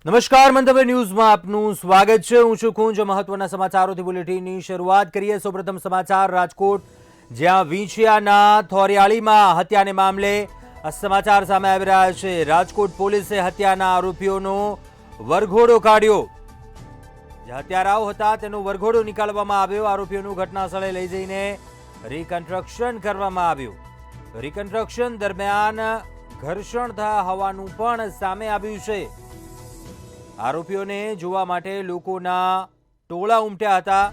નમસ્કાર, મંતવ્ય ન્યૂઝમાં આપનું સ્વાગત છે। હું છું કુંજ। મહત્વના સમાચારોથી બુલેટિનની શરૂઆત કરીએ। સૌપ્રથમ સમાચાર રાજકોટ, જ્યાં વિંછિયાના થોરિયાળીમાં હત્યાને મામલે આ સમાચાર સામે આવી રહ્યા છે। રાજકોટ પોલીસે હત્યાના આરોપીઓનો વરઘોડો કાઢ્યો। જે હત્યારાઓ હતા તેનો વરઘોડો નીકાળવામાં આવ્યો। આરોપીઓનું ઘટના સ્થળે લઈ જઈને રિકન્સ્ટ્રક્શન કરવામાં આવ્યું। રિકન્સ્ટ્રક્શન દરમિયાન ઘર્ષણ થયા હોવાનું પણ સામે આવ્યું છે। આરોપીઓને જોવા માટે લોકોના ટોળા ઉમટ્યા હતા।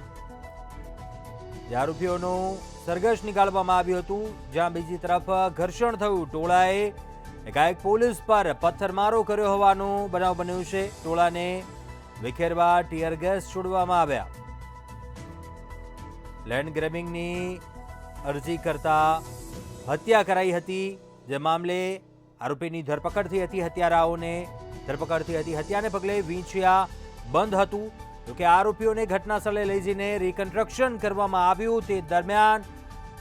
આરોપીઓનું સરઘસ નીકાળવામાં આવ્યું હતું, જ્યાં બીજી તરફ ઘર્ષણ થયું। ટોળાએ એકાએક પોલીસ પર પથ્થરમારો કર્યો હોવાનો બનાવ બન્યો છે। ટોળાને વિખેરવા ટીયર ગેસ છોડવામાં આવ્યા। લેન્ડ ગ્રેબિંગની અરજી કરતા હત્યા કરાઈ હતી, જે મામલે આરોપીની ધરપકડ થઈ હતી। હત્યારાઓને ધરપકડ થઈ હતી। હત્યાને પગલે વિંછિયા બંધ હતું, જોકે આરોપીઓને ઘટના સ્થળે લઈ જઈને રિકન્સ્ટ્રક્શન કરવામાં આવ્યું। તે દરમિયાન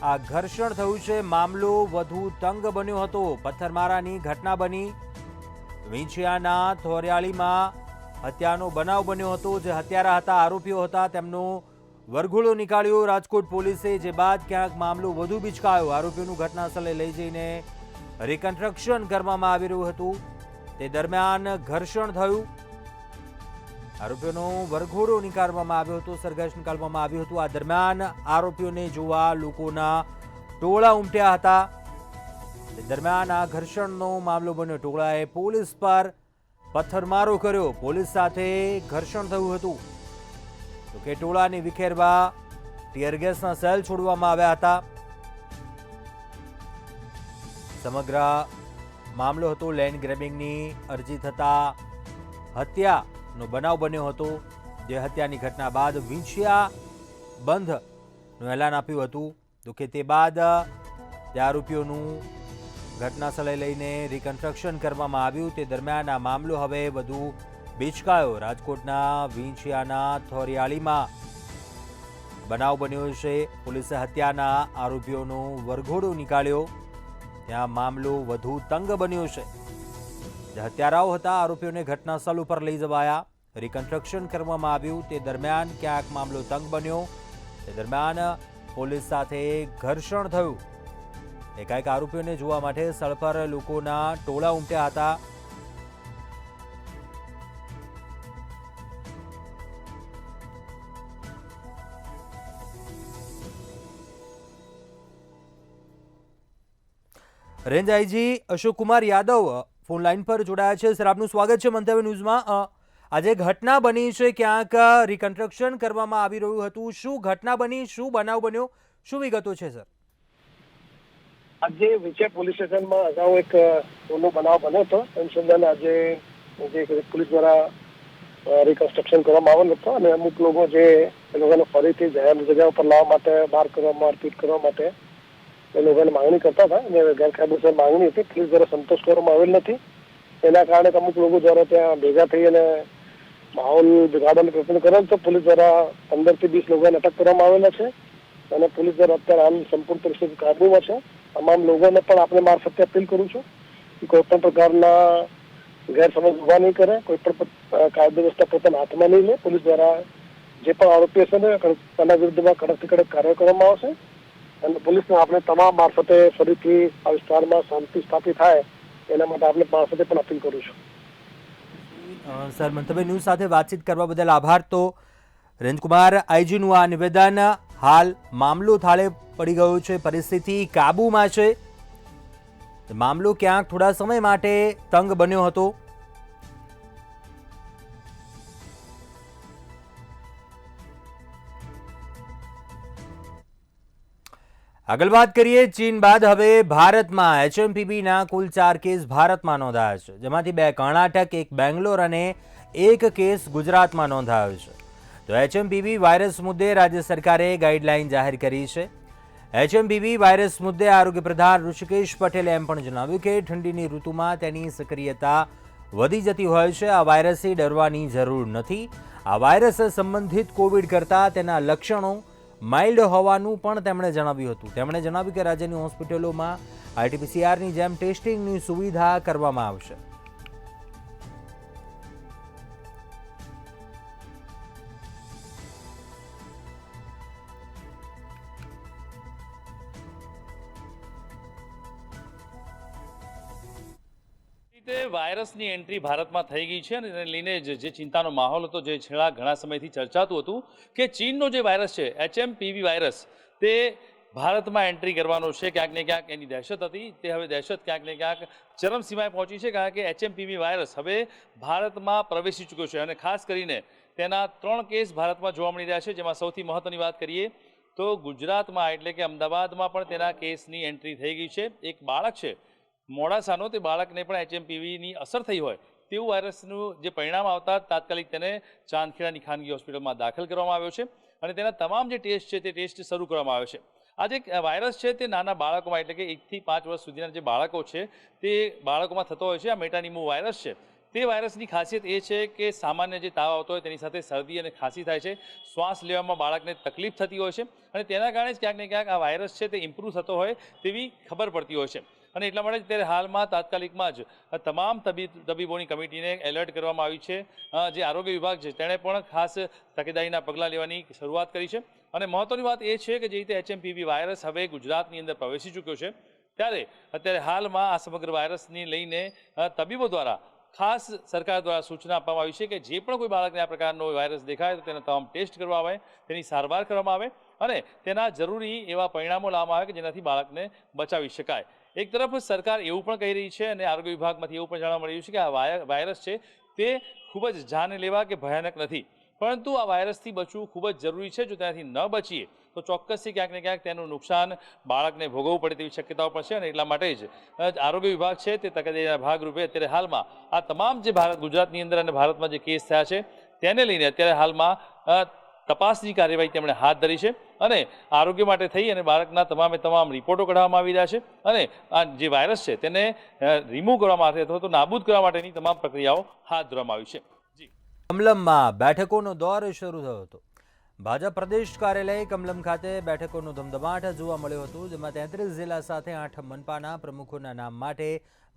આ ઘર્ષણ થયું છે। મામલો વધુ તંગ બન્યો હતો। પથ્થરમારાની ઘટના બની। વિંછિયાના થોરિયાળીમાં હત્યાનો બનાવ બન્યો હતો। જે હત્યારા હતા, આરોપીઓ હતા, તેમનો વરઘોડો નીકાળ્યો રાજકોટ પોલીસે। જે બાદ ક્યાંક મામલો વધુ બિચકાયો। આરોપીઓનું ઘટના સ્થળે લઈ જઈને રિકન્સ્ટ્રક્શન કરવામાં આવી રહ્યું હતું। તે દરમિયાન ઘર્ષણ થયું। આરોપીઓનો વરઘોડો નીકાળવામાં આવ્યો હતો, સરઘસ નીકાળવામાં આવ્યું હતું। આ દરમિયાન આરોપીઓને જોવા લોકોના ટોળા ઉમટ્યા હતા। તે દરમિયાન આ ઘર્ષણનો મામલો બન્યો। ટોળાએ પોલીસ પર પથ્થરમારો કર્યો। પોલીસ સાથે ઘર્ષણ થયું હતું, તો કે ટોળાને વિખેરવા ટીયર ગેસના સેલ છોડવામાં આવ્યા હતા। સમગ્ર મામલો હતો લેન્ડ ગ્રેબિંગની અરજી થતા હત્યાનો બનાવ બન્યો હતો। જે હત્યાની ઘટના બાદ વિંછિયા બંધનું એલાન આપ્યું હતું, તો કે તે બાદ તે આરોપીઓનું ઘટના સ્થળે લઈને રિકન્સ્ટ્રક્શન કરવામાં આવ્યું। તે દરમિયાન આ મામલો હવે વધુ બિચકાયો। રાજકોટના વિંછિયાના થોરિયાળીમાં બનાવ બન્યો છે। પોલીસે હત્યાના આરોપીઓનો વરઘોડો નીકાળ્યો। ત્યાં મામલો વધુ તંગ બન્યો છે। જે હત્યારાઓ હતા, આરોપીઓને ઘટના સ્થળ ઉપર લઈ જવાયા, રિકન્સ્ટ્રક્શન કરવામાં આવ્યું। તે દરમિયાન ક્યાંક મામલો તંગ બન્યો। તે દરમિયાન પોલીસ સાથે ઘર્ષણ થયું। એકાએક આરોપીઓને જોવા માટે સ્થળ પર લોકોના ટોળા ઉમટ્યા હતા। Range IG Ashok Kumar Yadav phone line પર જોડાયા છે। સર, આપનું સ્વાગત છે મંતવ્ય ન્યૂઝમાં। આજે ઘટના બની છે, ક્યાંક રિકન્સ્ટ્રક્શન કરવામાં આવી રહ્યું હતું। શું ઘટના બની, શું બનાવ બન્યો, શું વિગતો છે સર? આજે વિંછિયા પોલીસ સ્ટેશનમાં અગાઉ એક ગુનો બનાવ બન્યો હતો। અનુસંધાને આજે જે પોલીસ દ્વારા રિકન્સ્ટ્રક્શન કરવામાં આવેલ હતો, અને અમુક લોકો જે એ લોકોને ફરીથી જાહેર જગ્યા ઉપર લાવવા માટે, બહાર કરવા, મારપીટ કરવા માટે એ લોકોને માંગણી કરતા હતા, અને ગેરકાયદેસર માંગણી હતી। પોલીસ દ્વારા સંતોષ કરવામાં આવેલ નથી। એના કારણે અમુક લોકો દ્વારા ત્યાં ભેગા થઈ અને માહોલ બિગાડવાનો પ્રયત્ન કરેલ તો પોલીસ દ્વારા 15 થી 20 લોકોને અટક કરવામાં આવેલા છે, અને પોલીસ દ્વારા અત્યારે હાલ સંપૂર્ણ પરિસ્થિતિ કાબૂમાં છે। તમામ લોકોને પણ આપણે મારફતે અપીલ કરું છું કે કોઈ પણ પ્રકારના ગેરસમજ ઉભા નહીં કરે, કોઈ પણ કાયદો વ્યવસ્થા પોતાના હાથમાં નહીં લે। પોલીસ દ્વારા જે પણ આરોપી હશે ને તેના વિરુદ્ધમાં કડકથી કડક કાર્ય કરવામાં આવશે, અને પોલીસને આપણે તમામ મારફતે ફરીથી આ વિસ્તારમાં શાંતિ સ્થાપિત થાય એના માટે આપણે મારફતે પણ અપીલ કરું છું। સર, મંતવ્ય ન્યૂઝ સાથે વાતચીત કરવા બદલ આભાર। તો રેન્જકુમાર આઈજીનું આ નિવેદન। હાલ મામલો થાળે પડી ગયો છે, પરિસ્થિતિ કાબૂમાં છે। મામલો ક્યાંક થોડા સમય માટે તંગ બન્યો હતો। આગળ વાત કરીએ, ચીન બાદ હવે ભારતમાં એચએમપીવીના કુલ 4 કેસ ભારતમાં નોંધાયા છે, જેમાંથી 2 કર્ણાટક, 1 બેંગ્લોર અને 1 કેસ ગુજરાતમાં નોંધાયો છે। તો એચએમપીવી વાયરસ મુદ્દે રાજ્ય સરકારે ગાઈડલાઈન જાહેર કરી છે। એચએમપીવી વાયરસ મુદ્દે આરોગ્ય પ્રધાન ઋષિકેશ પટેલે એમ પણ જણાવ્યું કે ઠંડીની ઋતુમાં તેની સક્રિયતા વધી જતી હોય છે। આ વાયરસથી ડરવાની જરૂર નથી। આ વાયરસ સંબંધિત કોવિડ કરતાં તેના લક્ષણો માઇલ્ડ હોવાનું પણ તેમણે જણાવ્યું હતું। તેમણે જણાવ્યું કે રાજ્યની હોસ્પિટલોમાં આરટીપીસીઆરની જેમ ટેસ્ટિંગની સુવિધા કરવામાં આવશે। રીતે વાયરસની એન્ટ્રી ભારતમાં થઈ ગઈ છે અને એને લઈને જે ચિંતાનો માહોલ હતો, જે છેલ્લા ઘણા સમયથી ચર્ચાતું હતું કે ચીનનો જે વાયરસ છે HMPV વાયરસ તે ભારતમાં એન્ટ્રી કરવાનો છે, ક્યાંક ને ક્યાંક એની દહેશત હતી, તે હવે દહેશત ક્યાંક ને ક્યાંક ચરમસીમાએ પહોંચી છે, કારણ કે HMPV વાયરસ હવે ભારતમાં પ્રવેશી ચૂક્યો છે અને ખાસ કરીને તેના 3 કેસ ભારતમાં જોવા મળી રહ્યા છે, જેમાં સૌથી મહત્વની વાત કરીએ તો ગુજરાતમાં એટલે કે અમદાવાદમાં પણ તેના કેસની એન્ટ્રી થઈ ગઈ છે. એક બાળક છે મોડાસાનો, તે બાળકને પણ HMPVની અસર થઈ હોય તેવું વાયરસનું જે પરિણામ આવતા તાત્કાલિક તેને ચાંદખેડાની ખાનગી હોસ્પિટલમાં દાખલ કરવામાં આવ્યો છે અને તેના તમામ જે ટેસ્ટ છે તે ટેસ્ટ શરૂ કરવામાં આવ્યો છે. આ જે વાયરસ છે તે નાના બાળકોમાં એટલે કે 1 થી 5 વર્ષ સુધીના જે બાળકો છે તે બાળકોમાં થતો હોય છે. આ મેટાનિમો વાયરસ છે. તે વાયરસની ખાસિયત એ છે કે સામાન્ય જે તાવ આવતો હોય તેની સાથે શરદી અને ખાંસી થાય છે, શ્વાસ લેવામાં બાળકને તકલીફ થતી હોય છે અને તેના કારણે જ ક્યાંક ને ક્યાંક આ વાયરસ છે તે ઇમ્પ્રૂવ થતો હોય તેવી ખબર પડતી હોય છે. અને એટલા માટે ત્યારે હાલમાં તાત્કાલિકમાં જ તમામ તબીબોની કમિટીને એલર્ટ કરવામાં આવી છે. જે આરોગ્ય વિભાગ છે તેણે પણ ખાસ તકેદારીના પગલાં લેવાની શરૂઆત કરી છે અને મહત્વની વાત એ છે કે જે રીતે HMPV વાયરસ હવે ગુજરાતની અંદર પ્રવેશી ચૂક્યો છે ત્યારે અત્યારે હાલમાં આ સમગ્ર વાયરસને લઈને તબીબો દ્વારા ખાસ સરકાર દ્વારા સૂચના આપવામાં આવી છે કે જે પણ કોઈ બાળકને આ પ્રકારનો વાયરસ દેખાય તો તેના તમામ ટેસ્ટ કરવામાં આવે, તેની સારવાર કરવામાં આવે અને તેના જરૂરી એવા પરિણામો લાવવામાં આવે કે જેનાથી બાળકને બચાવી શકાય. એક તરફ સરકાર એવું પણ કહી રહી છે અને આરોગ્ય વિભાગમાંથી એવું પણ જાણવા મળી રહ્યું છે કે આ વાયરસ છે તે ખૂબ જ જાનલેવા કે ભયાનક નથી, પરંતુ આ વાયરસથી બચવું ખૂબ જ જરૂરી છે. જો તેનાથી ન બચીએ તો ચોક્કસથી ક્યાંક ને ક્યાંક તેનું નુકસાન બાળકને ભોગવવું પડે તેવી શક્યતાઓ પણ છે અને એટલા માટે જ આરોગ્ય વિભાગ છે તે તકેદારીના ભાગરૂપે અત્યારે હાલમાં આ તમામ જે ગુજરાતની અંદર અને ભારતમાં જે કેસ થયા છે તેને લઈને અત્યારે હાલમાં તપાસની કાર્યવાહી તેમણે હાથ ધરી છે અને આરોગ્ય માટે થઈ અને બાળકના તમામ રિપોર્ટો કઢાવવામાં આવી રહ્યા છે અને આ જે વાયરસ છે તેને રિમૂવ કરવા માટે અથવા તો નાબૂદ કરવા માટેની તમામ પ્રક્રિયાઓ હાથ ધરવામાં આવી છે. કમલમમાં બેઠકોનો દોર શરૂ થયો હતો. ભાજપ પ્રદેશ કાર્યાલય કમલમ ખાતે બેઠકોનો ધમધમાટ જોવા મળ્યો હતો, જેમાં 33 જિલ્લા સાથે 8 મનપાના પ્રમુખોના નામ માટે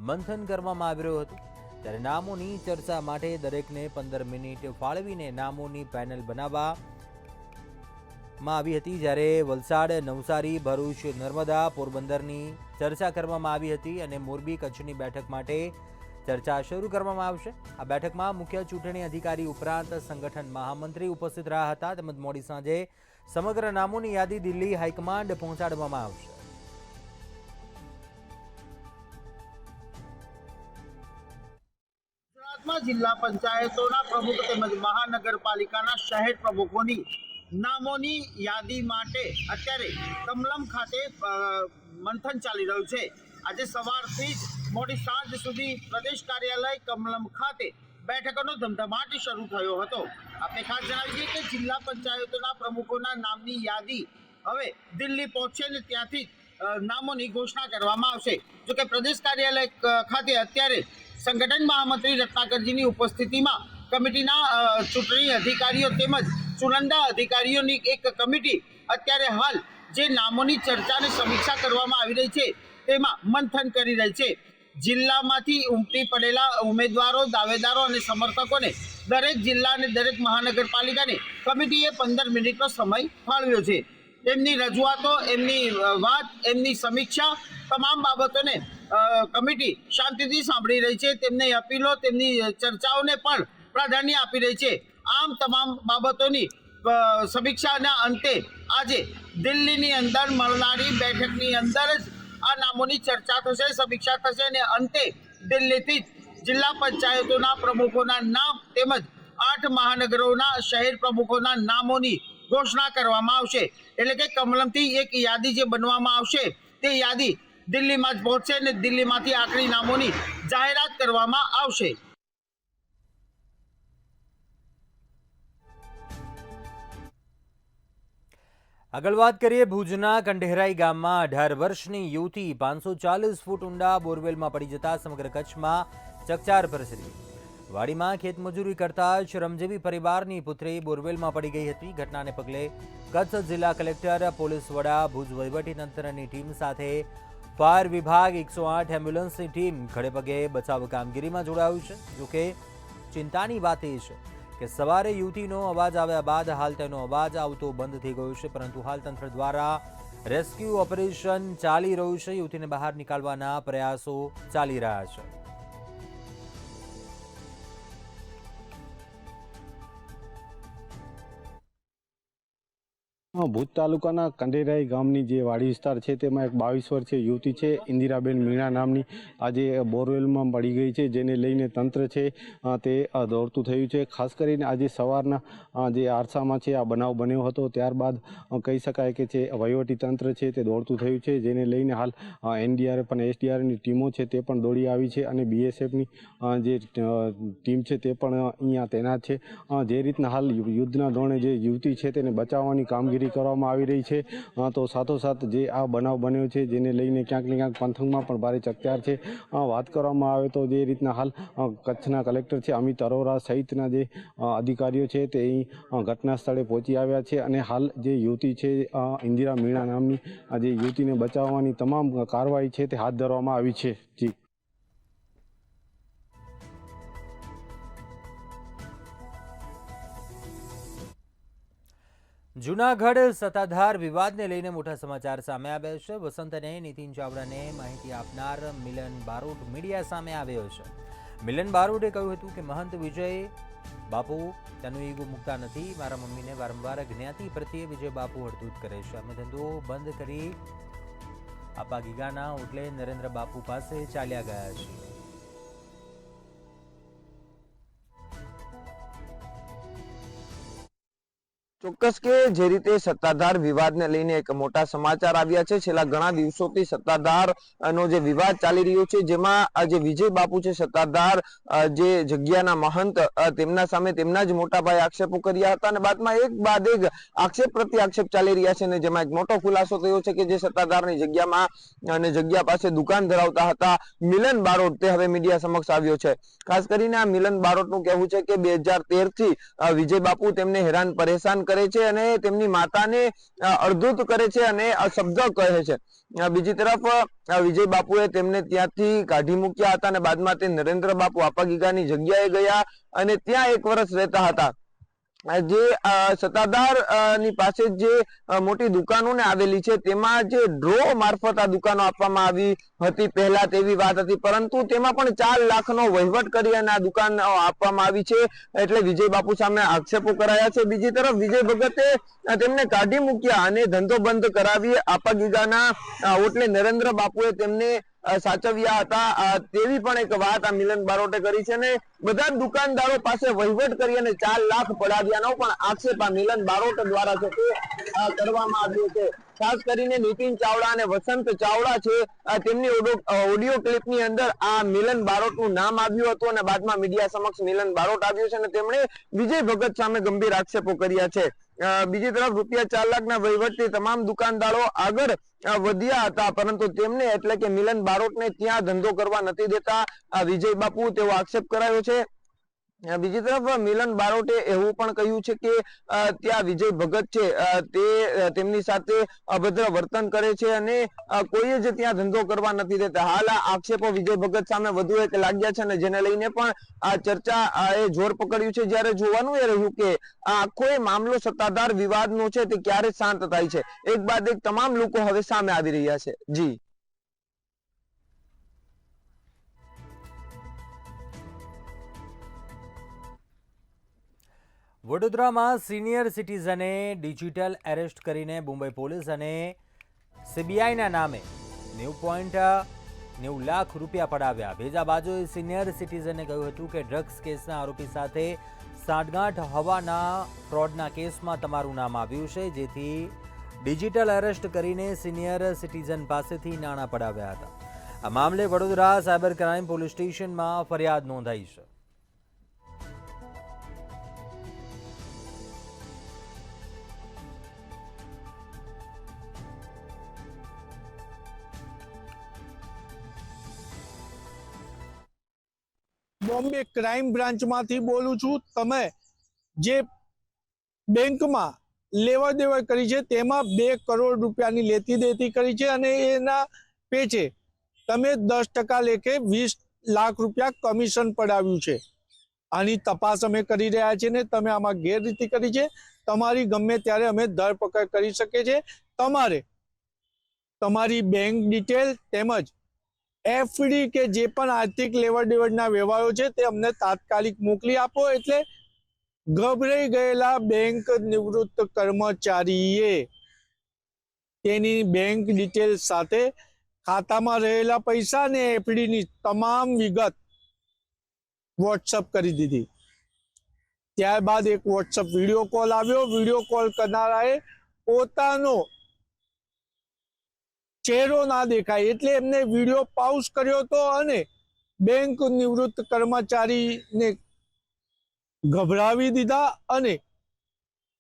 મંથન કરવામાં આવી રહ્યું હતું. ત્યારે નામોની ચર્ચા માટે દરેકને 15 મિનિટ ફાળવીને નામોની પેનલ બનાવવામાં આવી હતી. જ્યારે વલસાડ, નવસારી, ભરૂચ, નર્મદા, પોરબંદરની ચર્ચા કરવામાં આવી હતી અને મોરબી, કચ્છની બેઠક માટે ચર્ચા શરૂ કરવામાં આવશે. આ બેઠકમાં મુખ્ય ચૂંટણી અધિકારી ઉપરાંત સંગઠન મહામંત્રી ઉપસ્થિત રહ્યા હતા તેમજ મોડી સાંજે સમગ્ર નામોની યાદી દિલ્હી હાઈકમાન્ડ પહોંચાડવામાં આવશે. ગુજરાતમાં જિલ્લા પંચાયતોના પ્રમુખ તેમજ મહાનગરપાલિકાના શહેર પ્રમુખોની નામોની યાદી માટે અત્યારે કમલમ ખાતે મંથન ચાલી રહ્યું છે. આજે સવારથી જ મોડી સાંજ સુધી પ્રદેશ કાર્યાલય કમલમ ખાતે બેઠકોનો ધમધમાટ શરૂ થયો હતો. આપણે ખાસ જણાવીએ કે જિલ્લા પંચાયતોના પ્રમુખોના નામની યાદી હવે દિલ્હી પહોંચશે અને ત્યાંથી નામોની ઘોષણા કરવામાં આવશે. જોકે પ્રદેશ કાર્યાલય ખાતે અત્યારે સંગઠન મહામંત્રી રત્નાકરજીની ઉપસ્થિતિમાં કમિટીના ચૂંટણી અધિકારીઓ તેમજ ચુનંદા અધિકારીઓની એક કમિટી અત્યારે હાલ જે નામોની ચર્ચા અને સમીક્ષા કરવામાં આવી રહી છે તેમાં મંથન કરી રહી છે. જિલ્લામાંથી ઉમટી પડેલા ઉમેદવારો, દાવેદારો અને સમર્થકોને દરેક જિલ્લા અને દરેક મહાનગરપાલિકાને કમિટીએ 15 મિનિટનો સમય ફાળવ્યો છે. એમની રજૂઆતો, એમની વાત, એમની સમીક્ષા તમામ બાબતોને કમિટી શાંતિથી સાંભળી રહી છે. તેમની અપીલો, તેમની ચર્ચાઓને પણ પ્રાધાન્ય આપી રહી છે. આમ તમામ બાબતોની સમીક્ષાના અંતે આજે દિલ્હીની અંદર મળનારી બેઠકની અંદર જ આ નામોની ચર્ચા થશે, સમીક્ષા થશે અને અંતે દિલ્હીથી જિલ્લા પંચાયતોના પ્રમુખોના નામ તેમજ 8 મહાનગરોના શહેર પ્રમુખોના નામોની ઘોષણા કરવામાં આવશે. એટલે કે કમલમથી એક યાદી જે બનવામાં આવશે તે યાદી દિલ્હીમાં જ પહોંચશે અને દિલ્હીમાંથી આખરી નામોની જાહેરાત કરવામાં આવશે. આગળ વાત કરીએ ભુજના કંઢેરાઈ ગામમાં 18 વર્ષની યુવતી 540 ફૂટ ઊંડા બોરવેલમાં પડી જતા સમગ્ર કચ્છમાં ચકચાર પ્રસરી. વાડીમાં ખેતમજૂરી કરતા શ્રમજીવી પરિવારની પુત્રી બોરવેલમાં પડી ગઈ હતી. ઘટનાને પગલે કચ્છ જિલ્લા કલેક્ટર, પોલીસ વડા, ભુજ વહીવટીતંત્રની ટીમ સાથે ફાયર વિભાગ, 108 એમ્બ્યુલન્સની ટીમ ખડેપગે બચાવ કામગીરીમાં જોડાયું છે. જોકે ચિંતાની વાત એ છે કે સવારે યુવતીનો અવાજ આવ્યા બાદ હાલ તેનો અવાજ આવતો બંધ થઈ ગયો છે, પરંતુ હાલ તંત્ર દ્વારા રેસ્ક્યુ ઓપરેશન ચાલી રહ્યું છે. યુવતીને બહાર નીકાળવાના પ્રયાસો ચાલી રહ્યા છે. ભુજ તાલુકાના કંડેરાઈ ગામની જે વાડી વિસ્તાર છે તેમાં એક 22 વર્ષીય યુવતી છે ઇન્દિરાબેન મીણા નામની આજે બોરવેલમાં પડી ગઈ છે, જેને લઈને તંત્ર છે તે દોડતું થયું છે। ખાસ કરીને આજે સવારના જે આરસામાં છે આ બનાવ બન્યો હતો, ત્યારબાદ કહી શકાય કે છે વહીવટી તંત્ર છે તે દોડતું થયું છે, જેને લઈને હાલ NDRF અને SDRFની ટીમો છે તે પણ દોડી આવી છે અને BSFની જે ટીમ છે તે પણ અહીંયા તૈનાત છે। જે રીતના હાલ યુદ્ધના ધોરણે જે યુવતી છે તેને બચાવવાની કામગીરી કરવામાં આવી રહી છે, તો સાથોસાથ જે આ બનાવ બન્યો છે જેને લઈને ક્યાંક ને ક્યાંક પંથકમાં પણ ભારે ચકચાર છે। વાત કરવામાં આવે તો જે રીતના હાલ કચ્છના કલેક્ટર છે અમિત અરોરા સહિતના જે અધિકારીઓ છે તે અહીં ઘટના સ્થળે પહોંચી આવ્યા છે અને હાલ જે યુવતી છે ઇન્દિરા મીણા નામની આ જે યુવતીને બચાવવાની તમામ કાર્યવાહી છે તે હાથ ધરવામાં આવી છે। જી જૂનાગઢ સત્તાધાર વિવાદને લઈને મોટા સમાચાર સામે આવ્યા છે। વસંત અને નીતિન ચાવડાને માહિતી આપનાર મિલન બારોટ મીડિયા સામે આવ્યો છે। મિલન બારોટે કહ્યું હતું કે મહંત વિજય બાપુ તેનું ઈગો મૂકતા નથી। મારા મમ્મીને વારંવાર જ્ઞાતિ પ્રત્યે વિજય બાપુ હડધૂત કરે છે। અમે ધંધો બંધ કરી આપા ગીગાના ઓટલે નરેન્દ્ર બાપુ પાસે ચાલ્યા ગયા છીએ। ચોક્કસ કે જે રીતે સત્તાધાર વિવાદને લઈને એક મોટા સમાચાર આવ્યા છે। છેલ્લા ઘણા દિવસોથી સત્તાધાર નો જે વિવાદ ચાલી રહ્યો છે, જેમાં જે વિજય બાપુ છે સત્તાધાર જે જગ્યાના મહંત તેમના સામે તેમના જ મોટા ભાઈ આક્ષેપો કર્યા હતા અને બાદમાં એક બાદ એક આક્ષેપ પ્રતિ આક્ષેપ ચાલી રહ્યા છે અને જેમાં એક મોટો ખુલાસો થયો છે કે જે સત્તાધારની જગ્યામાં અને જગ્યા પાસે દુકાન ધરાવતા હતા મિલન બારોટ તે હવે મીડિયા સમક્ષ આવ્યો છે। ખાસ કરીને આ મિલન બારોટનું કહેવું છે કે 2013 થી વિજય બાપુ તેમને હેરાન પરેશાન કરે છે અને તેમની માતાને અડધૂત કરે છે અને શબ્દ કહે છે। બીજી તરફ વિજય બાપુએ તેમને ત્યાંથી કાઢી મૂક્યા હતા અને બાદમાં તે નરેન્દ્ર બાપુ આપાગીગાની જગ્યાએ ગયા અને ત્યાં 1 વર્ષ રહેતા હતા। જે સત્તાધાર ની પાસે જે મોટી દુકાનો ને આવેલી છે તેમાં જે ડ્રો મારફત આ દુકાનો આપવામાં આવી હતી પહેલા તેવી વાત હતી, પરંતુ તેમાં પણ 4 લાખનો વહીવટ કરી અને આ દુકાન આપવામાં આવી છે, એટલે વિજય બાપુ સામે આક્ષેપો કરાયા છે। બીજી તરફ વિજય ભગતે તેમને કાઢી મૂક્યા અને ધંધો બંધ કરાવી આપાગીગાના ઓટલે નરેન્દ્ર બાપુએ તેમને સાચવ્યા હતા તેવી પણ એક વાત આ મિલન બારોટે કરી છે અને બધા દુકાનદારો પાસે વહીવટ કરી અને 4 લાખ પડાવ્યાનો પણ આક્ષેપ આ મિલન બારોટ દ્વારા છે તે કરવામાં આવ્યો છે। ખાસ કરીને નીતિન ચાવડા અને વસંત ચાવડા છે તેમની ઓડિયો ક્લિપની અંદર આ મિલન બારોટનું નામ આવ્યું હતું અને બાદમાં મીડિયા સમક્ષ મિલન બારોટ આવ્યું છે અને તેમણે વિજય ભગત સામે ગંભીર આક્ષેપો કર્યા છે। બીજી તરફ રૂપિયા 4 લાખના વહીવટથી તમામ દુકાનદારો આગળ વધ્યા હતા, પરંતુ તેમને એટલે કે મિલન બારોટને ત્યાં ધંધો કરવા નથી દેતા વિજય બાપુ તેવો આક્ષેપ કરાયો છે। બીજી તરફ મિલન બારોટે એવું પણ કહ્યું છે કે ત્યાં વિજય ભગત છે તે તેમની સાથે અભદ્ર વર્તન કરે છે અને કોઈ જ ત્યાં ધંધો કરવા નથી દેતા। હાલ આ આક્ષેપો વિજય ભગત સામે વધુ એક લાગ્યા છે અને જેને લઈને પણ આ ચર્ચા એ જોર પકડ્યું છે। જ્યારે જોવાનું એ રહ્યું કે આ આખો મામલો સત્તાધાર વિવાદનો છે તે ક્યારે શાંત થાય છે। એક બાદ એક તમામ લોકો હવે સામે આવી રહ્યા છે। જી વડોદરામાં સિનિયર સિટીઝને ડિજિટલ એરેસ્ટ કરીને મુંબઈ પોલીસ અને CBIના નામે 90 લાખ રૂપિયા પડાવ્યા। ભેજા બાજુએ સિનિયર સિટીઝને કહ્યું હતું કે ડ્રગ્સ કેસના આરોપી સાથે સાંઠગાંઠ હોવાના ફ્રોડના કેસમાં તમારું નામ આવ્યું છે, જેથી ડિજિટલ એરેસ્ટ કરીને સિનિયર સિટીઝન પાસેથી નાણાં પડાવ્યા હતા। આ મામલે વડોદરા સાયબર ક્રાઇમ પોલીસ સ્ટેશનમાં ફરિયાદ નોંધાઈ છે। બોમ્બે ક્રાઇમ બ્રાન્ચમાંથી બોલું છું। તમે જે બેંકમાં લેવા દેવા કરી છે તેમાં 2 કરોડ રૂપિયાની લેતી દેતી કરી છે અને એના પેચે તમે 10% લેખે 20 લાખ રૂપિયા કમિશન પડાવ્યું છે। આની તપાસ અમે કરી રહ્યા છીએ ને તમે આમાં ગેરરીતિ કરી છે, તમારી ગમે ત્યારે અમે ધરપકડ કરી શકીએ છીએ। તમારે તમારી બેંક ડિટેલ તેમજ FD કે જે પણ આર્થિક લેવડ દેવડના વ્યવહારો છે તે અમને તાત્કાલિક મોકલી આપો, એટલે ગભરાઈ ગયેલા બેંક નિવૃત્ત કર્મચારીએ તેની બેંક ડિટેલ સાથે ખાતામાં રહેલા પૈસા અને એફડીની તમામ વિગત વોટ્સઅપ કરી દીધી. ત્યારબાદ એક વોટ્સઅપ વિડીયો કોલ આવ્યો. વિડીયો કોલ કરનારાએ પોતાનો ચહેરો ના દેખાય એટલે એમને વિડીયો પાઉઝ કર્યો હતો અને બેંક નિવૃત્ત કર્મચારીને ગભરાવી દીધા અને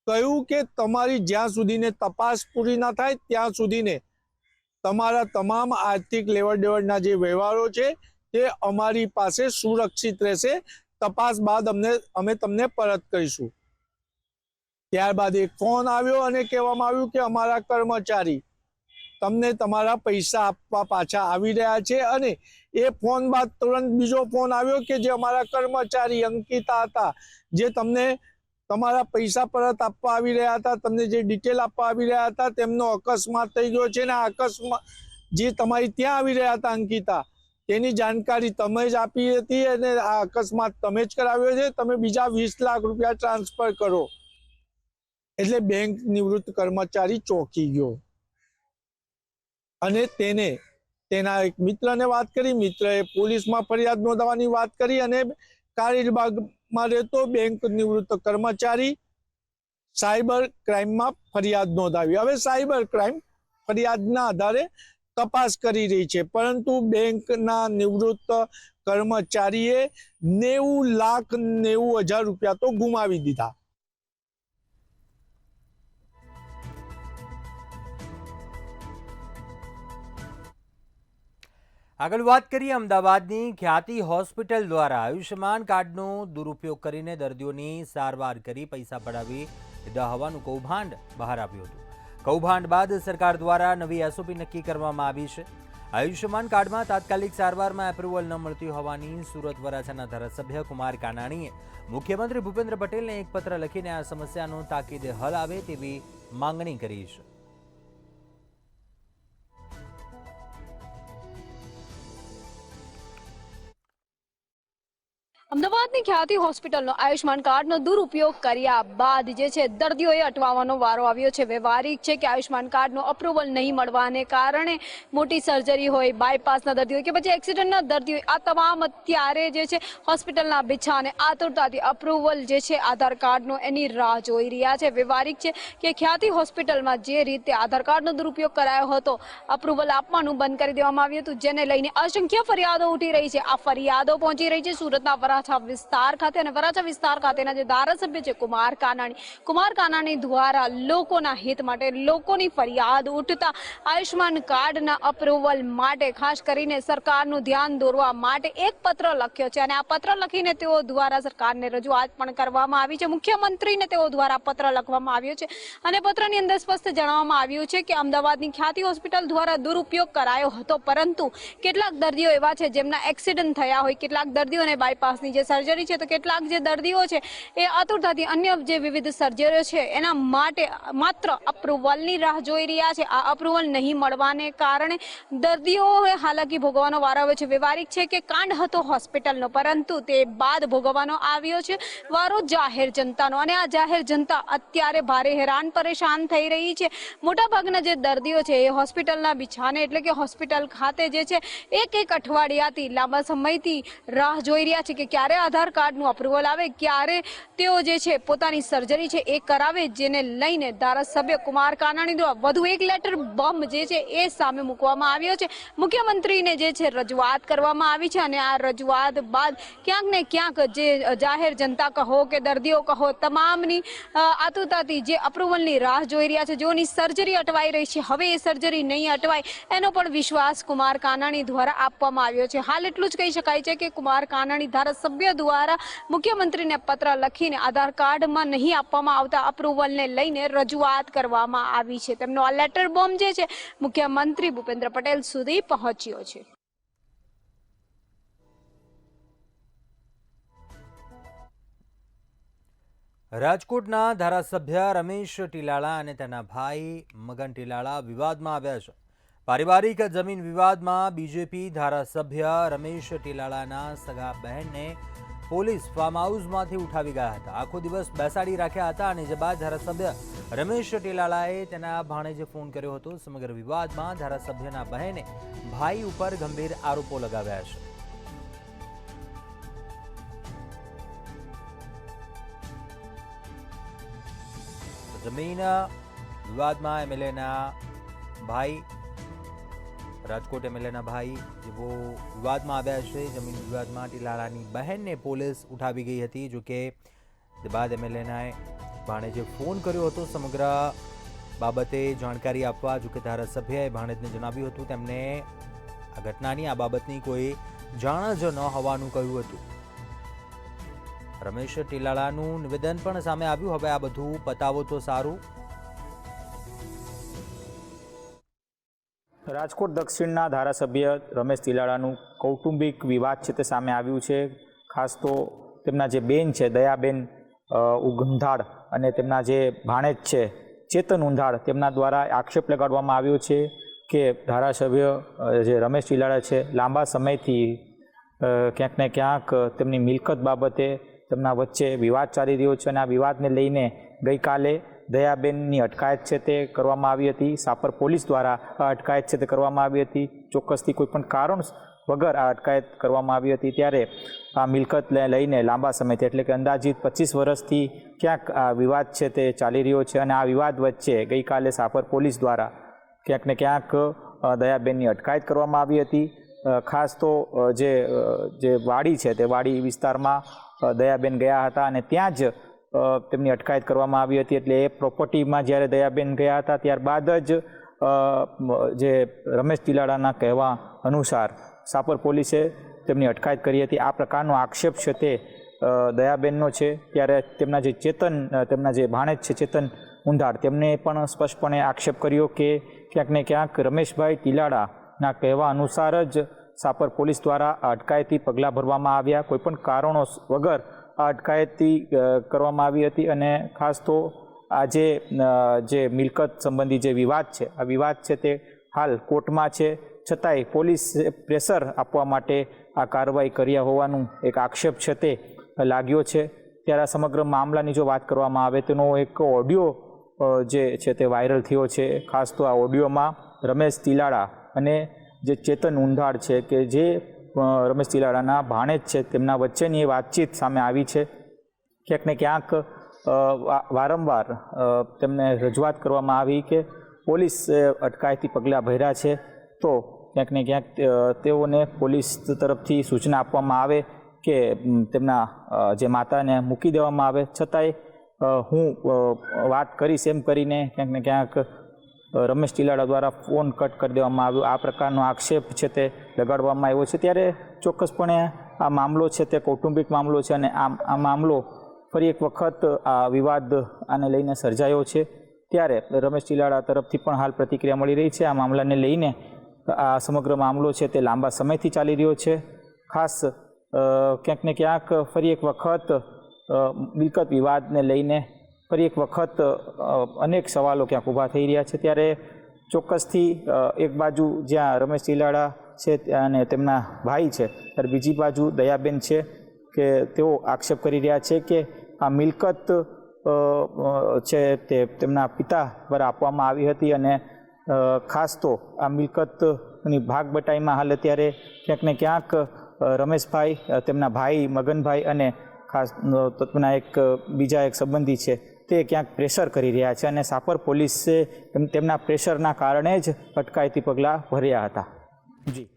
કહ્યું કે તમારી જ્યાં સુધીને તપાસ પૂરી ના થાય ત્યાં સુધીને તમારા તમામ આર્થિક લેવડ દેવડના જે વ્યવહારો છે તે અમારી પાસે સુરક્ષિત રહેશે. તપાસ બાદ અમે તમને પરત કરીશું. ત્યારબાદ એક ફોન આવ્યો અને કહેવામાં આવ્યું કે અમારા કર્મચારી તમને તમારા પૈસા આપવા પાછા આવી રહ્યા છે. અને એ ફોન બાદ તુરંત બીજો ફોન આવ્યો કે જે અમારા કર્મચારી અંકિતા હતા, જે તમને તમારા પૈસા પરત આપવા આવી રહ્યા હતા, તમને જે ડિટેલ આપવા આવી રહ્યા હતા, તેમનો અકસ્માત થઈ ગયો છે. ને આ અકસ્માત જે તમારી ત્યાં આવી રહ્યા હતા અંકિતા, તેની જાણકારી તમે જ આપી હતી અને આ અકસ્માત તમે જ કરાવ્યો છે. તમે બીજા 20 લાખ રૂપિયા ટ્રાન્સફર કરો. એટલે બેંક નિવૃત્ત કર્મચારી ચોંકી ગયો અને તેના એક મિત્રને વાત કરી. મિત્રએ પોલીસમાં ફરિયાદ નોંધવાની વાત કરી અને કારેલીબાગમાં રહેતો બેંક નિવૃત્ત કર્મચારી સાયબર ક્રાઇમમાં ફરિયાદ નોંધાવી. હવે સાયબર ક્રાઇમ ફરિયાદના આધારે તપાસ કરી રહી છે, પરંતુ બેંકના નિવૃત્ત કર્મચારીએ 90,90,000 રૂપિયા તો ગુમાવી દીધા. આગળ વાત કરીએ અમદાવાદની ખ્યાતિ હોસ્પિટલ દ્વારા આયુષ્યમાન કાર્ડનો દુરુપયોગ કરીને દર્દીઓની સારવાર કરી પૈસા પડાવી લીધા હોવાનું કૌભાંડ બહાર આવ્યું હતું. કૌભાંડ બાદ સરકાર દ્વારા નવી એસઓપી નક્કી કરવામાં આવી છે. આયુષ્યમાન કાર્ડમાં તાત્કાલિક સારવારમાં એપ્રુવલ ન મળતી હોવાની સુરત વરાછાના ધારાસભ્ય કુમાર કાનાણીએ મુખ્યમંત્રી ભૂપેન્દ્ર પટેલને એક પત્ર લખીને આ સમસ્યાનો તાકીદે હલ આવે તેવી માંગણી કરી છે. અમદાવાદની ખ્યાતિ હોસ્પિટલનો આયુષ્માન કાર્ડનો દુરુપયોગ કર્યા બાદ જે છે દર્દીઓએ અટવાવાનો વારો આવ્યો છે. વ્યવહારિક છે કે આયુષ્માન કાર્ડનો અપ્રુવલ નહીં મળવાને કારણે મોટી સર્જરી હોય, બાયપાસના દર્દીઓ કે પછી એક્સિડન્ટના દર્દીઓ, આ તમામ અત્યારે જે છે હોસ્પિટલના બિછાને આતુરતાથી અપ્રુવલ જે છે આધાર કાર્ડનો એની રાહ જોઈ રહ્યા છે. વ્યવહારિક છે કે ખ્યાતિ હોસ્પિટલમાં જે રીતે આધાર કાર્ડનો દુરુપયોગ કરાયો હતો, અપ્રુવલ આપવાનું બંધ કરી દેવામાં આવ્યું હતું, જેને લઈને અસંખ્ય ફરિયાદો ઉઠી રહી છે. આ ફરિયાદો પહોંચી રહી છે સુરતના વરાછા વિસ્તાર ખાતે અને વરાછા વિસ્તાર ખાતેના જે ધારાસભ્ય છે કુમાર કાનાણી દ્વારા લોકોના હિત માટે, લોકોની ફરિયાદ ઉઠતા આયુષ્માન કાર્ડના અપ્રુવલ માટે ખાસ કરીને સરકારનું ધ્યાન દોરવા માટે એક પત્ર લખ્યો છે અને આ પત્ર લખીને તેઓ દ્વારા સરકારને રજૂઆત પણ કરવામાં આવી છે. મુખ્યમંત્રીને તેઓ દ્વારા પત્ર લખવામાં આવ્યો છે અને પત્રની અંદર સ્પષ્ટ જણાવવામાં આવ્યું છે કે અમદાવાદની ખ્યાતિ હોસ્પિટલ દ્વારા દુરુપયોગ કરાયો હતો, પરંતુ કેટલાક દર્દીઓ એવા છે જેમના એક્સિડન્ટ થયા હોય, કેટલાક દર્દીઓને બાયપાસની જે સર્જરી છે, તો કેટલાક જે દર્દીઓ છે એ આતુરતાથી અન્ય જે વિવિધ સર્જરીઓ છે એના માટે માત્ર અપ્રુવલની રાહ જોઈ રહ્યા છે. આ અપ્રુવલ નહીં મળવાને કારણે દર્દીઓએ હાલાકી ભોગવવાનો વારો આવ્યો છે. વ્યવહારિક છે કે કાંડ હતો હોસ્પિટલનો, પરંતુ તે બાદ ભોગવવાનો આવ્યો છે વારો જાહેર જનતાનો અને આ જાહેર જનતા અત્યારે ભારે હેરાન પરેશાન થઈ રહી છે. મોટાભાગના જે દર્દીઓ છે એ હોસ્પિટલના બિછાને એટલે કે હોસ્પિટલ ખાતે જે છે એક અઠવાડિયાથી લાંબા સમયથી રાહ જોઈ રહ્યા છે કે ક્યારે આધાર કાર્ડનું અપ્રુવલ આવે, ક્યારે તેઓ જે છે પોતાની સર્જરી છે એ કરાવે, જેને લઈને ધારાસભ્ય કુમાર કાનાણી દ્વારા વધુ એક લેટર બોમ્બ જે છે એ સામે મૂકવામાં આવ્યો છે. મુખ્યમંત્રીને જે છે રજૂઆત કરવામાં આવી છે અને આ રજૂઆત બાદ ક્યાંક ને ક્યાંક જે જાહેર જનતા કહો કે દર્દીઓ કહો, તમામની આતુરતાથી જે અપ્રુવલની રાહ જોઈ રહ્યા છે, જેઓની સર્જરી અટવાઈ રહી છે, હવે એ સર્જરી નહીં અટવાય એનો પણ વિશ્વાસ કુમાર કાનાણી દ્વારા આપવામાં આવ્યો છે. હાલ એટલું જ કહી શકાય છે કે કુમાર કાનાણી ધારાસભ્ય દ્વારા મુખ્યમંત્રીને પત્ર લખીને આધાર કાર્ડમાં નહીં આપવામાં આવતા અપ્રુવલને લઈને રજૂઆત કરવામાં આવી છે. તેમનો આ લેટર બોમ્બ જે છે મુખ્યમંત્રી ભૂપેન્દ્ર પટેલ સુધી પહોંચ્યો છે. રાજકોટના ધારાસભ્ય રમેશ ટીલાળા અને તેના ભાઈ મગન ટીલાળા વિવાદમાં આવ્યા છે. પારિવારિક જમીન વિવાદમાં બીજેપી ધારાસભ્ય રમેશ ટીલાળાના સગા બહેનને પોલીસ ફાર્મ હાઉસમાંથી ઉઠાવી ગયા હતા. આખો દિવસ બેસાડી રાખ્યા હતા અને જે બાદ ધારાસભ્ય રમેશ ટીલાળાએ તેના ભાણેજે ફોન કર્યો હતો. સમગ્ર વિવાદમાં ધારાસભ્યના બહેને ભાઈ ઉપર ગંભીર આરોપો લગાવ્યા છે. જમીન વિવાદમાં એમએલએના ભાઈ, રાજકોટ એમએલએના ભાઈ જેઓ વિવાદમાં આવ્યા છે. જમીન વિવાદમાં ટીલાળાની બહેનને પોલીસ ઉઠાવી ગઈ હતી. જોકે તે બાદ એમએલએના ભાણેજે ફોન કર્યો હતો સમગ્ર બાબતે જાણકારી આપવા. જોકે ધારાસભ્યએ ભાણેજને જણાવ્યું હતું તેમને આ ઘટનાની, આ બાબતની કોઈ જાણ જ ન હોવાનું કહ્યું હતું. રમેશ ટીલાળાનું નિવેદન પણ સામે આવ્યું. હવે આ બધું પતાવો તો સારું. રાજકોટ દક્ષિણના ધારાસભ્ય રમેશ ટીલાળાનું કૌટુંબિક વિવાદ છે તે સામે આવ્યું છે. ખાસ તો તેમના જે બેન છે દયાબેન ઉંધાડ અને તેમના જે ભાણેજ છે ચેતન ઉંધાડ, તેમના દ્વારા આક્ષેપ લગાડવામાં આવ્યો છે કે ધારાસભ્ય જે રમેશ ટીલાળા છે લાંબા સમયથી ક્યાંક ને ક્યાંક તેમની મિલકત બાબતે તેમના વચ્ચે વિવાદ ચાલી રહ્યો છે અને આ વિવાદને લઈને ગઈકાલે દયાબેનની અટકાયત છે તે કરવામાં આવી હતી. સાપર પોલીસ દ્વારા આ અટકાયત છે તે કરવામાં આવી હતી. ચોક્કસથી કોઈ પણ કારણ વગર આ અટકાયત કરવામાં આવી હતી. ત્યારે આ મિલકત લઈને લાંબા સમયથી એટલે કે અંદાજિત 25 વર્ષથી ક્યાંક આ વિવાદ છે તે ચાલી રહ્યો છે અને આ વિવાદ વચ્ચે ગઈકાલે સાપર પોલીસ દ્વારા ક્યાંક ને ક્યાંક દયાબેનની અટકાયત કરવામાં આવી હતી. ખાસ તો જે વાડી છે તે વાડી વિસ્તારમાં દયાબેન ગયા હતા અને ત્યાં જ તેમની અટકાયત કરવામાં આવી હતી. એટલે એ પ્રોપર્ટીમાં જ્યારે દયાબેન ગયા હતા ત્યારબાદ જ જે રમેશ ટીલાળાના કહેવા અનુસાર સાપર પોલીસે તેમની અટકાયત કરી હતી. આ પ્રકારનો આક્ષેપ છે તે દયાબેનનો છે. ત્યારે તેમના જે ભાણેજ છે ચેતન ઉંધાડ, તેમને પણ સ્પષ્ટપણે આક્ષેપ કર્યો કે ક્યાંક ને ક્યાંક રમેશભાઈ ટીલાળાના કહેવા અનુસાર જ સાપર પોલીસ દ્વારા અટકાયતી પગલાં ભરવામાં આવ્યા. કોઈપણ કારણો વગર આ અટકાયતી કરવામાં આવી હતી અને ખાસ તો આજે જે મિલકત સંબંધી જે વિવાદ છે, આ વિવાદ છે તે હાલ કોર્ટમાં છે. છતાંય પોલીસે પ્રેશર આપવા માટે આ કાર્યવાહી કર્યા હોવાનું એક આક્ષેપ છે તે લાગ્યો છે. ત્યારે આ સમગ્ર મામલાની જો વાત કરવામાં આવે તેનો એક ઓડિયો જે છે તે વાયરલ થયો છે. ખાસ તો આ ઓડિયોમાં રમેશ ટીલાળા અને જે ચેતન ઉંધાડ છે કે જે રમેશ ટીલાળાના ભાણેજ છે તેમના વચ્ચેની એ વાતચીત સામે આવી છે. ક્યાંક ને ક્યાંક વારંવાર તેમને રજૂઆત કરવામાં આવી કે પોલીસ અટકાયતી પગલાં ભર્યા છે તો ક્યાંક ને ક્યાંક તેઓને પોલીસ તરફથી સૂચના આપવામાં આવે કે તેમના જે માતાને મૂકી દેવામાં આવે. છતાંય હું વાત કરીશ એમ કરીને ક્યાંક ને ક્યાંક રમેશ ટીલાળા દ્વારા ફોન કટ કરી દેવામાં આવ્યો. આ પ્રકારનો આક્ષેપ છે તે લગાડવામાં આવ્યો છે. ત્યારે ચોક્કસપણે આ મામલો છે તે કૌટુંબિક મામલો છે અને આ મામલો ફરી એક વખત આ વિવાદ આને લઈને સર્જાયો છે. ત્યારે રમેશ ટીલાળા તરફથી પણ હાલ પ્રતિક્રિયા મળી રહી છે. આ મામલાને લઈને આ સમગ્ર મામલો છે તે લાંબા સમયથી ચાલી રહ્યો છે. ખાસ ક્યાંક ને ક્યાંક ફરી એક વખત મિલકત વિવાદને લઈને ફરી એક વખત અનેક સવાલો ક્યાંક ઊભા થઈ રહ્યા છે. ત્યારે ચોક્કસથી એક બાજુ જ્યાં રમેશ ટીલાળા છે અને તેમના ભાઈ છે, ત્યારે બીજી બાજુ દયાબેન છે કે તેઓ આક્ષેપ કરી રહ્યા છે કે આ મિલકત છે તે તેમના પિતા દ્વારા આપવામાં આવી હતી અને ખાસ તો આ મિલકતની ભાગ બટાઈમાં હાલ અત્યારે ક્યાંક ને ક્યાંક રમેશભાઈ, તેમના ભાઈ મગનભાઈ અને ખાસ બીજા એક સંબંધી છે તે ક્યાંક પ્રેશર કરી રહ્યા છે અને સાપર પોલીસે તેમના પ્રેશરના કારણે જ અટકાયતી પગલાં ભર્યા હતા. જી.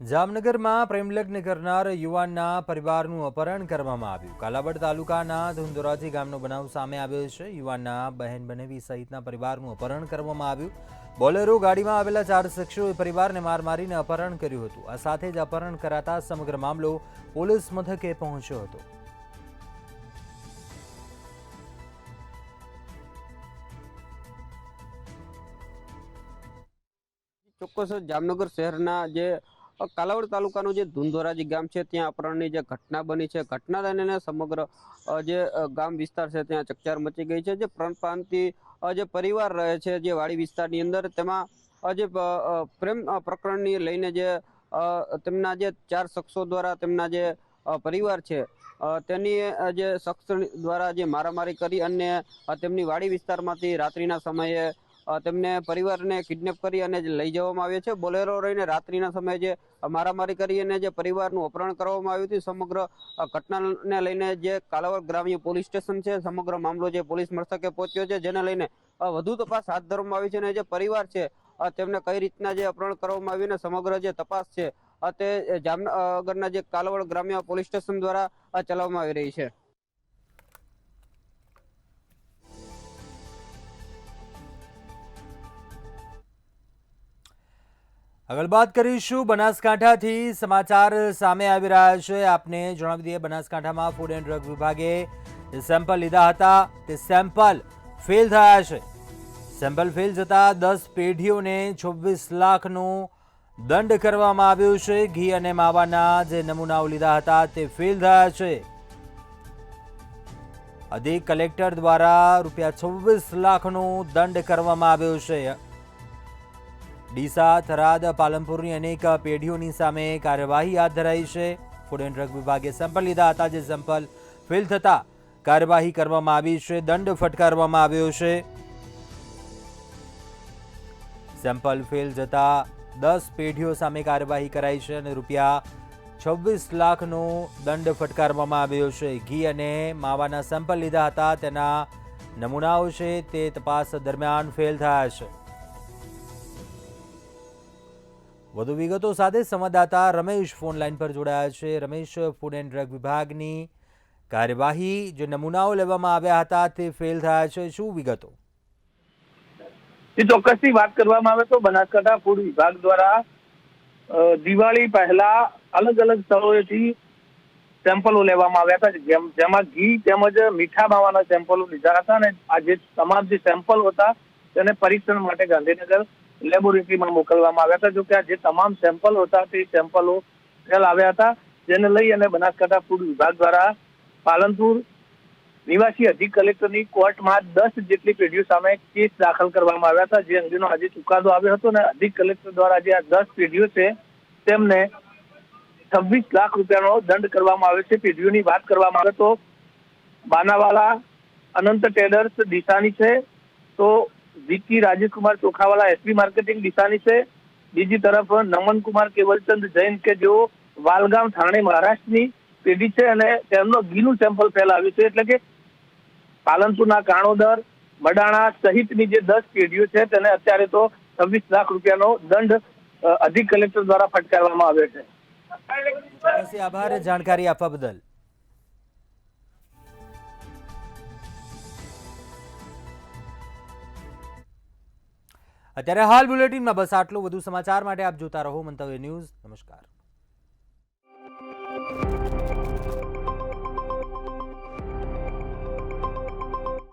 જામનગરમાં પ્રેમલગ્ન કરનાર યુવાનના પરિવારનું અપહરણ કરવામાં આવ્યું. કાલાવડ તાલુકાના ધુંધોરાજી ગામનો બનાવ સામે આવ્યો છે. યુવાનના બહેન બનેવી સહિતના પરિવારનું અપહરણ કરવામાં આવ્યું. બોલેરો ગાડીમાં આવેલા 4 શખ્સોએ પરિવારને માર મારીને અપહરણ કર્યું હતું. આ સાથે જ અપહરણ કરાતા સમગ્ર મામલો પોલીસ મથકે પહોંચ્યો હતો. ચોક્કસ જામનગર શહેરના જે કાલાવડ તાલુકાનું જે ધુંધોરાજી ગામ છે ત્યાં અપહરણની જે ઘટના બની છે, ઘટનાને લઈને સમગ્ર જે ગામ વિસ્તાર છે ત્યાં ચકચાર મચી ગઈ છે. જે પ્રાંતીય જે પરિવાર રહે છે જે વાડી વિસ્તારની અંદર, તેમાં જે પ્રેમ પ્રકરણની લઈને જે તેમના જે 4 શખ્સો દ્વારા તેમના જે પરિવાર છે તેની જે શખ્સ દ્વારા જે મારામારી કરી અને તેમની વાડી વિસ્તારમાંથી રાત્રિના સમયે તેમને પરિવારને કિડનેપ કરી અને લઈ જવામાં આવ્યો છે. બોલેરો રહીને રાત્રિના સમયે જે મારામારી કરી અને જે પરિવારનું અપહરણ કરવામાં આવ્યું હતું. સમગ્ર ઘટનાને લઈને જે કાલાવડ ગ્રામ્ય પોલીસ સ્ટેશન છે, સમગ્ર મામલો જે પોલીસ મથકે પહોંચ્યો છે, જેને લઈને વધુ તપાસ હાથ ધરવામાં આવી છે અને જે પરિવાર છે તેમને કઈ રીતના જે અપહરણ કરવામાં આવ્યું ને સમગ્ર જે તપાસ છે તે જામનગરના જે કાલાવડ ગ્રામ્ય પોલીસ સ્ટેશન દ્વારા ચલાવવામાં આવી રહી છે. આગળ વાત કરીશું બનાસકાંઠાથી સમાચાર સામે આવી રહ્યા છે. આપને જણાવી દઈએ, બનાસકાંઠામાં ફૂડ એન્ડ ડ્રગ વિભાગે જે સેમ્પલ લીધા હતા તે સેમ્પલ ફેલ થયા છે. સેમ્પલ ફેલ જતા 10 પેઢીઓને 26 લાખનું દંડ કરવામાં આવ્યો છે. ઘી અને માવાના જે નમૂનાઓ લીધા હતા તે ફેલ થયા છે. અધિક કલેક્ટર દ્વારા ₹26 લાખનો દંડ કરવામાં આવ્યો છે. ડીસા, થરાદ, પાલનપુરની અનેક પેઢીઓની સામે કાર્યવાહી હાથ ધરાઈ છે. ફૂડ એન્ડ ડ્રગ વિભાગે સેમ્પલ લીધા હતા, જે સેમ્પલ ફેલ થતા કાર્યવાહી કરવામાં આવી છે. દંડ ફટકારવામાં આવ્યો છે. સેમ્પલ ફેલ જતા 10 પેઢીઓ સામે કાર્યવાહી કરાઈ છે અને ₹26 લાખનો દંડ ફટકારવામાં આવ્યો છે. ઘી અને માવાના સેમ્પલ લીધા હતા, તેના નમૂનાઓ છે તે તપાસ દરમિયાન ફેલ થયા છે. વધુ વિગતો સાથે સંવાદદાતા રમેશ ફોન લાઈન પર જોડાયા છે. રમેશ, ફૂડ એન્ડ ડ્રગ વિભાગની કાર્યવાહી, જે નમૂનાઓ લેવામાં આવ્યા હતા તે ફેલ થયા છે, શું વિગતો? ચોક્કસથી વાત કરવામાં આવે તો બનાસકાંઠા ફૂડ વિભાગ દ્વારા દિવાળી પહેલા અલગ અલગ સ્થળોએથી સેમ્પલો લેવામાં આવ્યા હતા, જેમાં ઘી તેમજ મીઠા માવાના સેમ્પલો લીધા હતા અને આ જે તમામ જે સેમ્પલ હતા તેને પરીક્ષણ માટે ગાંધીનગર લેબોરેટરીમાં મોકલવામાં આવ્યા હતા. જો કે આ જે તમામ સેમ્પલ હતા તે સેમ્પલો ફેલ આવ્યા હતા, જેને લઈ અને બનાસકાંઠા ફૂડ વિભાગ દ્વારા પાલનપુર નિવાસી અધિક કલેક્ટરની કોર્ટમાં 10 જેટલી પેઢીઓ સામે કેસ દાખલ કરવામાં આવ્યા હતા, જે અંગેનો આજે ચુકાદો આવ્યો હતો અને અધિક કલેક્ટર દ્વારા જે આ 10 પેઢીઓ છે તેમને 26 લાખ રૂપિયાનો દંડ કરવામાં આવ્યો છે. પેઢીઓની વાત કરવામાં આવે તો બાનાવાલા અનંત ટ્રેડર્સ ડીસાની છે, તો વિકી રાજેશકુમાર ચોખાવાલા એસપી માર્કેટિંગ ડીસાની છે. બીજી તરફ નમનકુમાર કેવલચંદ જૈન કે જેઓ વાલગામ થાણે મહારાષ્ટ્રની પેઢી છે અને તેમનો ઘીનું સેમ્પલ ફેલ આવ્યું છે. એટલે કે પાલનપુરના કાણોદર, બડાણા સહિતની જે 10 પેઢીઓ છે તેને અત્યારે તો 26 લાખ રૂપિયાનો દંડ અધિક કલેક્ટર દ્વારા ફટકારવામાં આવ્યો છે. આભાર જાણકારી આપવા બદલ. અત્યારે હાલ બુલેટિનમાં બસ આટલું. વધુ સમાચાર માટે આપ જોતા રહો મંતવ્ય ન્યૂઝ. નમસ્કાર.